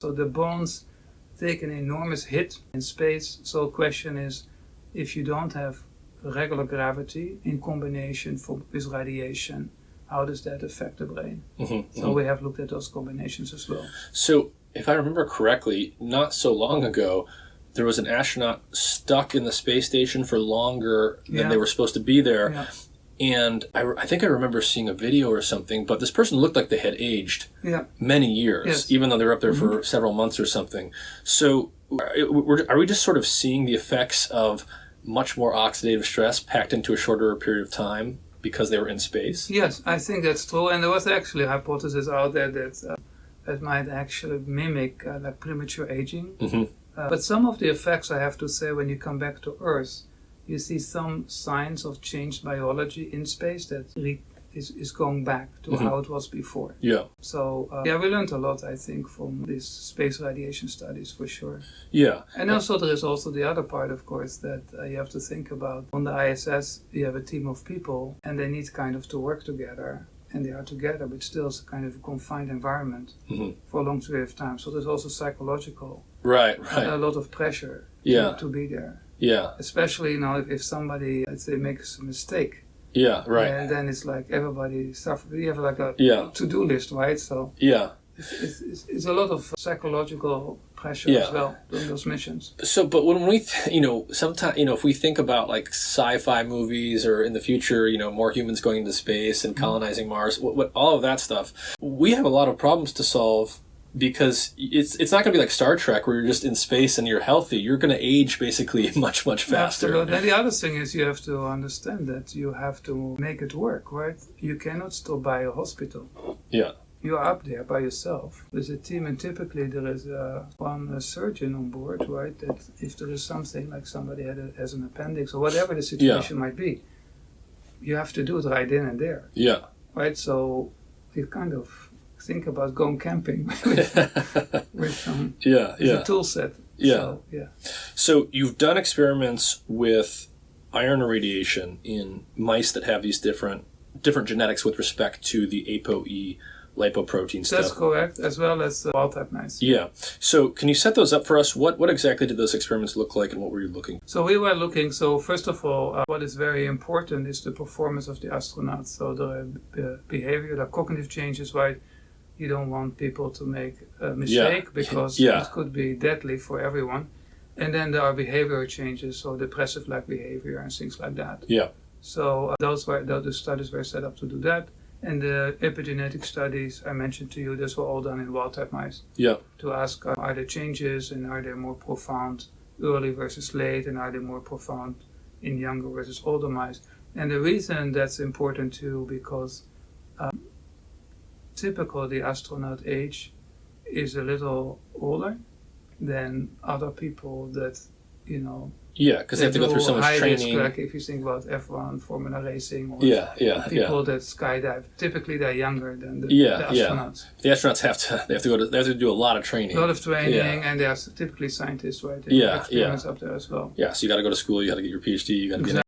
So the bones take an enormous hit in space. So the question is, if you don't have regular gravity in combination with radiation, how does that affect the brain? So we have looked at those combinations as well. So if I remember correctly, not so long ago, there was an astronaut stuck in the space station for longer than they were supposed to be there. Yeah. And I think I remember seeing a video or something, but this person looked like they had aged many years, even though they were up there for several months or something. So are we just sort of seeing the effects of much more oxidative stress packed into a shorter period of time because they were in space? Yes, I think that's true. And there was actually a hypothesis out there that that might actually mimic like premature aging. But some of the effects, I have to say, when you come back to Earth, you see some signs of changed biology in space that is going back to how it was before. Yeah. So, we learned a lot, I think, from these space radiation studies, for sure. Yeah. And also there is also the other part, of course, that you have to think about. On the ISS, you have a team of people, and they need kind of to work together. And they are together, but still it's a kind of a confined environment for a long period of time. So there's also psychological, a lot of pressure to be there. Yeah. Especially, if somebody, let's say, makes a mistake. Yeah, right. And then it's like everybody suffers. You have like a to-do list, right? So it's a lot of psychological pressure as well during those missions. So, but when we, sometimes, if we think about like sci-fi movies or in the future, more humans going into space and colonizing Mars, what all of that stuff, we have a lot of problems to solve because it's not going to be like Star Trek where you're just in space and you're healthy. You're going to age basically much, much faster. Absolutely. And the other thing is you have to understand that you have to make it work, right? You cannot still buy a hospital. Yeah. You are up there by yourself with a team, and typically there is one surgeon on board, right? That if there is something like somebody has an appendix or whatever the situation might be, you have to do it right then and there. Yeah. Right? So you kind of think about going camping with some a tool set. Yeah. So you've done experiments with iron irradiation in mice that have these different genetics with respect to the ApoE lipoprotein stuff. That's correct, as well as wild-type mice. Yeah. So can you set those up for us? What exactly did those experiments look like, and what were you looking for? So we were looking, first of all, what is very important is the performance of the astronauts. So the behavior, the cognitive changes, right? You don't want people to make a mistake because it could be deadly for everyone. And then there are behavioral changes, so depressive-like behavior and things like that. Yeah. So those studies were set up to do that. And the epigenetic studies I mentioned to you, those were all done in wild-type mice. Yeah. To ask, are there changes and are they more profound early versus late, and are they more profound in younger versus older mice? And the reason that's important too, because typically the astronaut age is a little older than other people that, because they have to go through so much training. Risk, like if you think about F1, Formula racing, or people that skydive, typically they're younger than the astronauts. The astronauts have to do a lot of training. A lot of training, and they are typically scientists, right? They have experience up there as well. Yeah, so you got to go to school, you got to get your PhD, you got to be an